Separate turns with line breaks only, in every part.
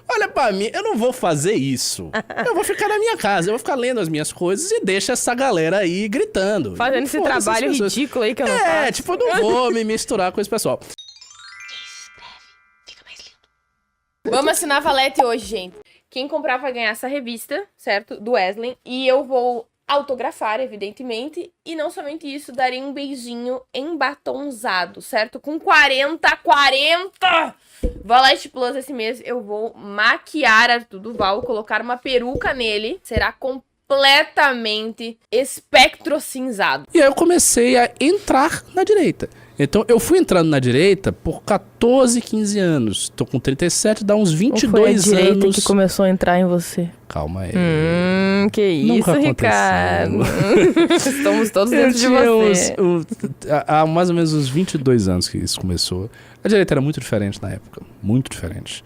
olha pra mim, eu não vou fazer isso. Eu vou ficar na minha casa, eu vou ficar lendo as minhas coisas e deixa essa galera aí gritando.
Fazendo esse trabalho ridículo aí que eu não faço.
Tipo, eu não vou me misturar com esse pessoal.
Vamos assinar a Valete hoje, gente. Quem comprar vai ganhar essa revista, certo? Do Wesley. E eu vou autografar, evidentemente. E não somente isso, darei um beijinho embatonzado, certo? Com 40! Valete Plus esse mês eu vou maquiar Arthur Duval, colocar uma peruca nele. Será completamente espectro cinzado.
E aí eu comecei a entrar na direita. Então, eu fui entrando na direita por 14, 15 anos. Tô com 37, dá uns 22
Ou foi a direita
anos.
que começou a entrar em você?
Calma aí.
Que isso,
Nunca
Ricardo.
aconteceu.
Estamos todos dentro de você.
Há mais ou menos uns 22 anos que isso começou. A direita era muito diferente na época. Muito diferente.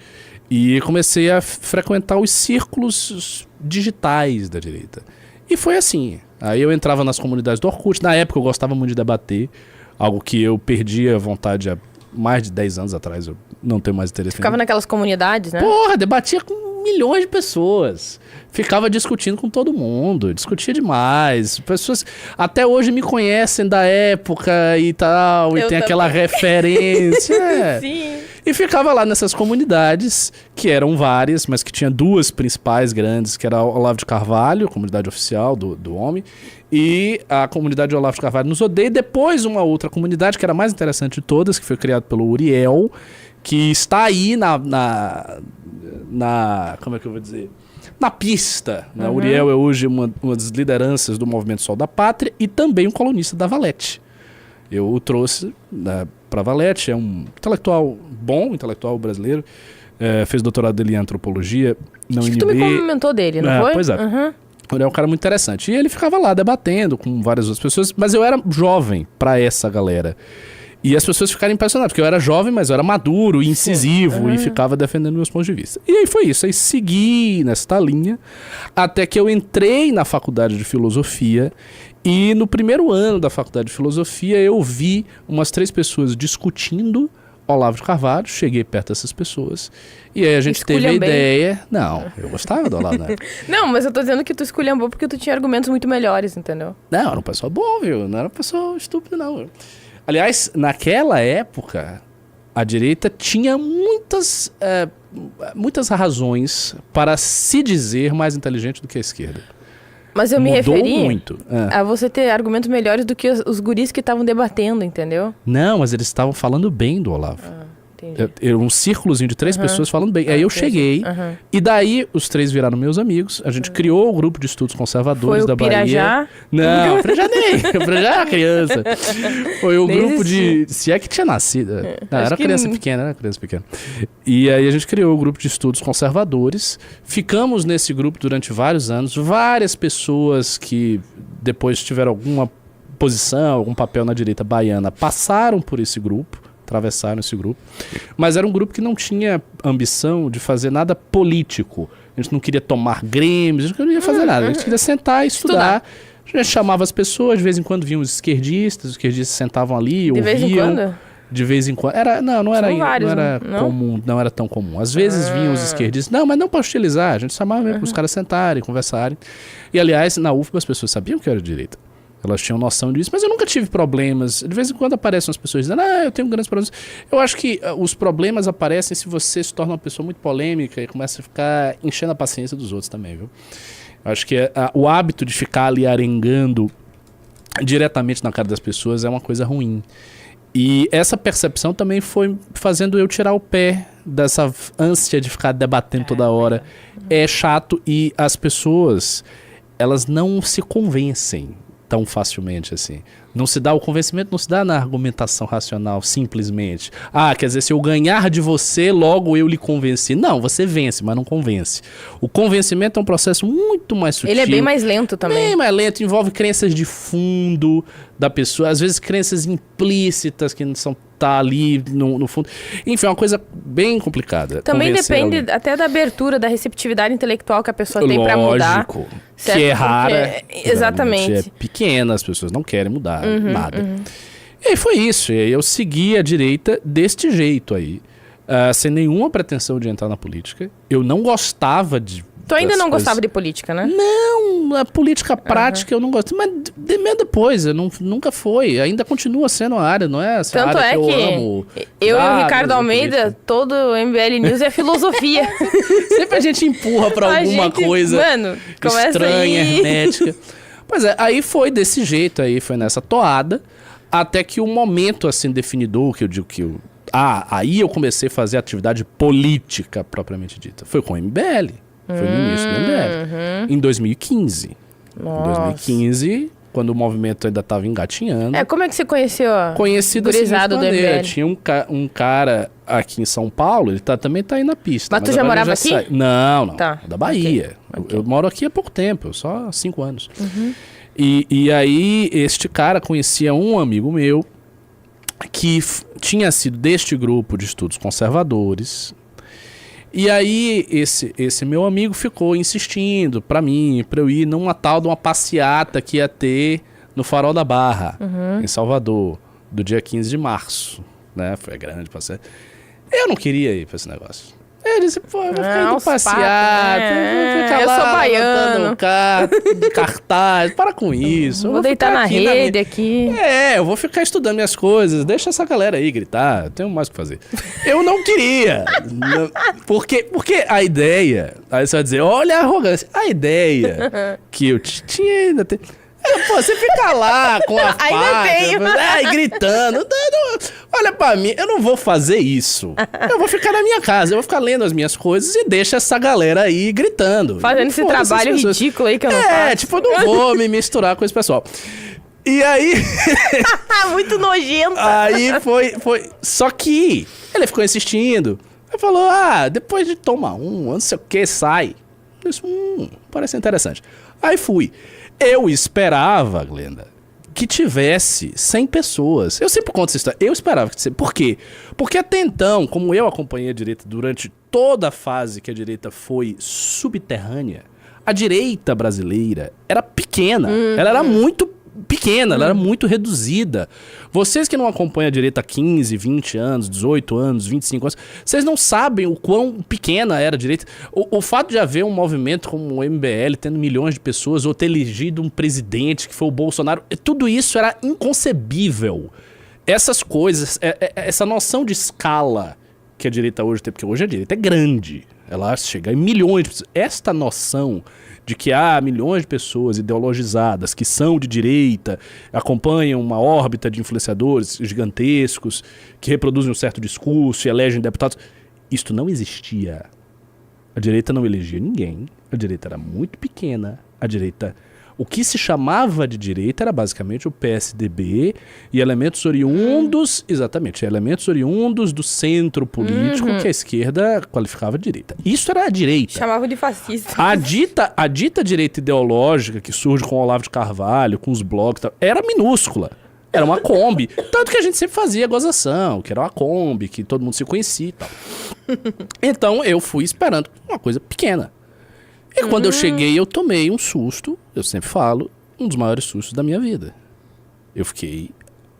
E comecei a frequentar os círculos digitais da direita. E foi assim. Aí eu entrava nas comunidades do Orkut. Na época eu gostava muito de debater. Algo que eu perdi a vontade há mais de 10 anos atrás. Eu não tenho mais interesse.
Ficava naquelas comunidades, né?
Porra, debatia com milhões de pessoas. Ficava discutindo com todo mundo. Discutia demais. Pessoas até hoje me conhecem da época e tal. E tem aquela referência.
Sim.
E ficava lá nessas comunidades, que eram várias, mas que tinha duas principais grandes, que era a Olavo de Carvalho, a comunidade oficial do homem, e a comunidade de Olavo de Carvalho nos odeia. E depois uma outra comunidade, que era a mais interessante de todas, que foi criada pelo Uriel, que está aí na como é que eu vou dizer? Na pista. Né? O Uriel é hoje uma das lideranças do Movimento Sol da Pátria e também um colunista da Valete. Eu o trouxe para Valete, é um intelectual bom, intelectual brasileiro, fez doutorado dele em antropologia.
Acho que tu me comentou dele, não foi?
Pois é. Ele é um cara muito interessante. E ele ficava lá debatendo com várias outras pessoas, mas eu era jovem para essa galera. E as pessoas ficaram impressionadas, porque eu era jovem, mas eu era maduro e incisivo e ficava defendendo meus pontos de vista. E aí foi isso, aí segui nessa linha, até que eu entrei na faculdade de filosofia. E no primeiro ano da faculdade de filosofia eu vi umas 3 pessoas discutindo Olavo de Carvalho, cheguei perto dessas pessoas e aí a gente teve a ideia... Não, eu gostava do Olavo, né?
Não, mas eu tô dizendo que tu esculhambou porque tu tinha argumentos muito melhores, entendeu?
Não, era um pessoal bom, viu? Não era um pessoal estúpido, não. Aliás, naquela época, a direita tinha muitas razões para se dizer mais inteligente do que a esquerda.
Mas eu me referi
muito.
A você ter argumentos melhores do que os guris que estavam debatendo, entendeu?
Não, mas eles estavam falando bem do Olavo. Era um círculozinho de 3 pessoas falando bem. Aí eu cheguei, e daí os 3 viraram meus amigos. A gente criou o grupo de estudos conservadores da Bahia.
Pirajá?
Não, Pirajá nem. Pirajá era criança. Foi o grupo de... Se é que tinha nascido. Não, era criança pequena, E aí a gente criou o grupo de estudos conservadores. Ficamos nesse grupo durante vários anos. Várias pessoas que depois tiveram alguma posição, algum papel na direita baiana, passaram por esse grupo. Atravessaram esse grupo, mas era um grupo que não tinha ambição de fazer nada político. A gente não queria tomar grêmios, a gente não queria fazer nada, a gente queria sentar e estudar. A gente chamava as pessoas, de vez em quando vinham os esquerdistas sentavam ali, ouviam.
De vez em quando?
De vez em quando. Não era comum, não era tão comum. Às vezes vinham os esquerdistas, mas não para hostilizar, a gente chamava mesmo para os caras sentarem, conversarem. E aliás, na UFBA as pessoas sabiam que eu era de direita. Elas tinham noção disso, mas eu nunca tive problemas. De vez em quando aparecem as pessoas dizendo, eu tenho grandes problemas. Eu acho que os problemas aparecem se você se torna uma pessoa muito polêmica e começa a ficar enchendo a paciência dos outros também, viu? Eu acho que o hábito de ficar ali arengando diretamente na cara das pessoas é uma coisa ruim. E essa percepção também foi fazendo eu tirar o pé dessa ânsia de ficar debatendo toda hora. É chato e as pessoas, elas não se convencem tão facilmente assim. O convencimento não se dá na argumentação racional, simplesmente. Quer dizer, se eu ganhar de você, logo eu lhe convenci. Não, você vence, mas não convence. O convencimento é um processo muito mais sutil.
Ele é bem mais lento também.
Bem mais lento, envolve crenças de fundo da pessoa, às vezes crenças implícitas que não são ali no fundo. Enfim, é uma coisa bem complicada.
Também depende até da abertura, da receptividade intelectual que a pessoa tem pra mudar.
Lógico, que é rara.
Exatamente.
É pequena, as pessoas não querem mudar nada. E aí foi isso. E aí eu segui a direita deste jeito aí. sem nenhuma pretensão de entrar na política. Eu não gostava de...
Tu ainda não gostava de política, né?
Não, a política prática eu não gosto. Mas mesmo depois, nunca foi. Ainda continua sendo a área, não é essa
Tanto
área
é
que eu
que
amo.
Eu e o Ricardo Almeida, todo o MBL News é filosofia.
Sempre a gente empurra pra alguma coisa estranha, hermética. Pois é, aí foi desse jeito, aí foi nessa toada, até que o momento, assim, definidor, que eu digo que... aí eu comecei a fazer atividade política, propriamente dita. Foi com o MBL. Foi no início do MBL. Em 2015.
Nossa.
Em 2015, quando o movimento ainda estava engatinhando.
Como é que você conheceu a
gurizada do MBL? Tinha um cara aqui em São Paulo, ele também tá aí na pista.
Mas tu já morava aqui?
Não.
Tá.
Da Bahia. Okay. Eu moro aqui há pouco tempo, só há 5 anos. E aí, este cara conhecia um amigo meu que tinha sido deste grupo de estudos conservadores. E aí, esse meu amigo ficou insistindo pra eu ir numa tal de uma passeata que ia ter no Farol da Barra, em Salvador, do dia 15 de março, né? Foi a grande passeata. Eu não queria ir pra esse negócio. Eu disse, pô, eu vou ficar indo passeata, vou ficar lá,
eu sou baiano.
Cartaz, para com isso.
Vou deitar na rede aqui.
Eu vou ficar estudando minhas coisas, deixa essa galera aí gritar, eu tenho mais o que fazer. Eu não queria, porque a ideia, aí você vai dizer, olha a arrogância, a ideia que eu tinha ainda... Pô, você fica lá com a faca, gritando. Olha pra mim, eu não vou fazer isso. Eu vou ficar na minha casa, eu vou ficar lendo as minhas coisas e deixa essa galera aí gritando.
Fazendo esse trabalho ridículo aí que eu não faço.
Eu não vou me misturar com esse pessoal. E aí...
Muito nojento.
Aí foi... Só que ele ficou insistindo. Ele falou, depois de tomar não sei o que, sai. Eu disse, parece interessante. Aí fui. Eu esperava, Glenda, que tivesse 100 pessoas. Eu sempre conto essa história. Eu esperava que tivesse. Por quê? Porque até então, como eu acompanhei a direita durante toda a fase que a direita foi subterrânea, a direita brasileira era pequena. Ela era muito pequena, ela era muito reduzida. Vocês que não acompanham a direita há 15, 20 anos, 18 anos, 25 anos, vocês não sabem o quão pequena era a direita. O fato de haver um movimento como o MBL, tendo milhões de pessoas, ou ter elegido um presidente que foi o Bolsonaro, tudo isso era inconcebível. Essas coisas, essa noção de escala que a direita hoje tem, porque hoje a direita é grande, ela chega em milhões de pessoas. Esta noção de que há milhões de pessoas ideologizadas que são de direita, acompanham uma órbita de influenciadores gigantescos, que reproduzem um certo discurso e elegem deputados. Isto não existia. A direita não elegia ninguém, a direita era muito pequena, a direita... O que se chamava de direita era basicamente o PSDB e elementos oriundos, exatamente, elementos oriundos do centro político que a esquerda qualificava de direita. Isso era a direita.
Chamava de fascista.
A dita direita ideológica que surge com o Olavo de Carvalho, com os blogs e tal, era minúscula. Era uma Kombi. Tanto que a gente sempre fazia gozação, que era uma Kombi, que todo mundo se conhecia e tal. Então eu fui esperando uma coisa pequena. E quando eu cheguei, eu tomei um susto, eu sempre falo, um dos maiores sustos da minha vida. Eu fiquei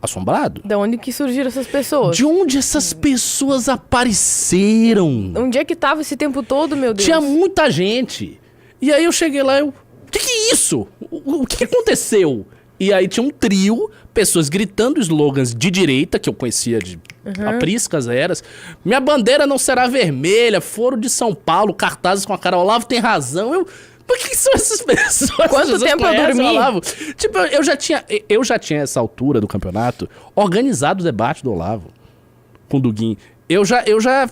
assombrado.
De onde que surgiram essas pessoas?
De onde essas pessoas apareceram?
Onde é que tava esse tempo todo, meu Deus?
Tinha muita gente. E aí eu cheguei lá, o que é isso? O que aconteceu? E aí tinha um trio, pessoas gritando slogans de direita, que eu conhecia de apriscas eras. Minha bandeira não será vermelha, Foro de São Paulo, cartazes com a cara, Olavo tem razão. Por que são essas pessoas?
Quanto tempo eu dormi?
Olavo? Tipo, eu já tinha essa altura do campeonato organizado o debate do Olavo com o Duguin. Eu já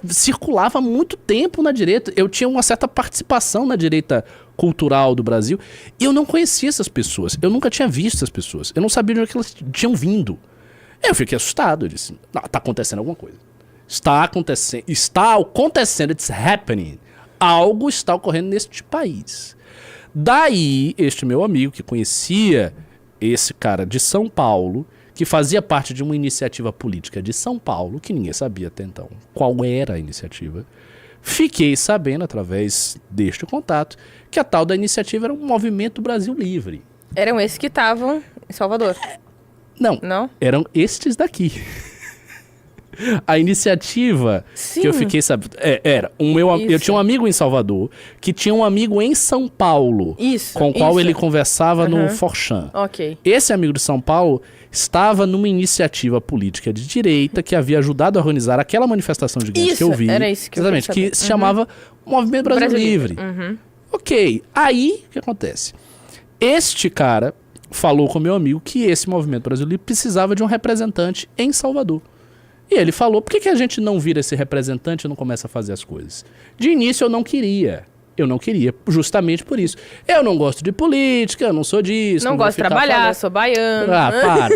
circulava há muito tempo na direita. Eu tinha uma certa participação na direita cultural do Brasil. E eu não conhecia essas pessoas. Eu nunca tinha visto essas pessoas. Eu não sabia de onde elas tinham vindo. Eu fiquei assustado. Eu disse, não, tá acontecendo alguma coisa. Está acontecendo, it's happening. Algo está ocorrendo neste país. Daí, este meu amigo que conhecia esse cara de São Paulo, que fazia parte de uma iniciativa política de São Paulo, que ninguém sabia até então qual era a iniciativa, fiquei sabendo, através deste contato, que a tal da iniciativa era um Movimento Brasil Livre.
Eram esses que estavam em Salvador?
Não, eram estes daqui. A iniciativa
Sim.
que eu fiquei sabendo... eu tinha um amigo em Salvador, que tinha um amigo em São Paulo, com o qual ele conversava no Forchan.
Ok.
Esse amigo de São Paulo estava numa iniciativa política de direita que havia ajudado a organizar aquela manifestação gigante que eu vi.
Era isso que
exatamente,
eu queria
que se chamava Movimento Brasil Livre. Ok, aí o que acontece? Este cara falou com meu amigo que esse Movimento Brasil Livre precisava de um representante em Salvador. E ele falou, por que a gente não vira esse representante e não começa a fazer as coisas? De início eu não queria. Eu não queria, justamente por isso. Eu não gosto de política, eu não sou disso.
Não gosto de trabalhar, sou baiano.
Ah, para.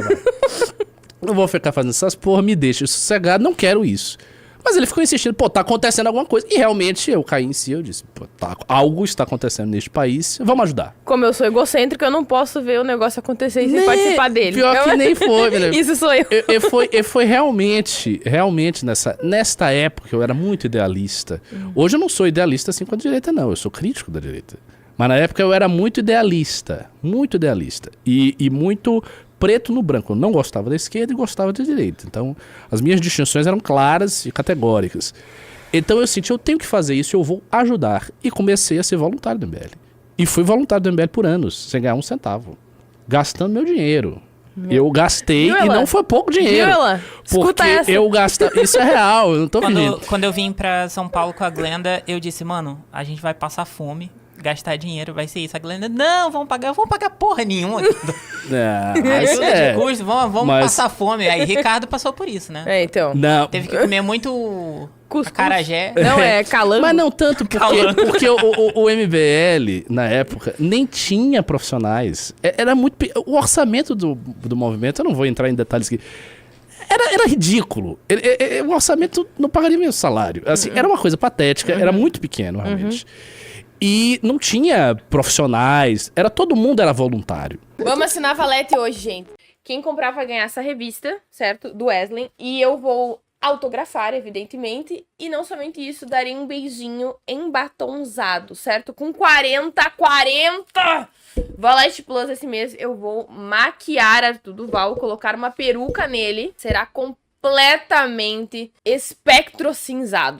Não vou ficar fazendo essas porra, me deixa sossegado, não quero isso. Mas ele ficou insistindo, pô, tá acontecendo alguma coisa. E realmente eu caí em si, eu disse, pô, algo está acontecendo neste país, vamos ajudar.
Como eu sou egocêntrico, eu não posso ver o negócio acontecer sem participar dele.
Pior que nem foi, velho.
Isso sou eu.
Foi realmente nesta época eu era muito idealista. Hoje eu não sou idealista assim com a direita, não. Eu sou crítico da direita. Mas na época eu era muito idealista. Muito idealista. E muito preto no branco. Eu não gostava da esquerda e gostava da direita. Então, as minhas distinções eram claras e categóricas. Então eu senti, eu tenho que fazer isso, eu vou ajudar. E comecei a ser voluntário do MBL. E fui voluntário do MBL por anos, sem ganhar um centavo. Gastando meu dinheiro. Eu gastei e não foi pouco dinheiro. Porque eu gastava... Isso é real, eu não tô fingindo.
Quando eu vim pra São Paulo com a Glenda, eu disse, mano, a gente vai passar fome. Gastar dinheiro, vai ser isso. A Glenda, não, vamos pagar porra nenhuma.
De
custo, vamos passar fome. Aí Ricardo passou por isso, né?
Então.
Não. Teve que comer muito acarajé.
Não, calango.
Mas não tanto, porque o MBL, na época, nem tinha profissionais. Era muito... O orçamento do movimento, eu não vou entrar em detalhes aqui, era ridículo. O orçamento não pagaria meu salário. Assim, era uma coisa patética, era muito pequeno, realmente. E não tinha profissionais, todo mundo era voluntário.
Vamos assinar a Valete hoje, gente. Quem comprar vai ganhar essa revista, certo? Do Wesley. E eu vou autografar, evidentemente. E não somente isso, darei um beijinho embatonzado, certo? Com 40! Valete Plus esse mês eu vou maquiar Arthur Duval, colocar uma peruca nele. Será completamente espectro cinzado.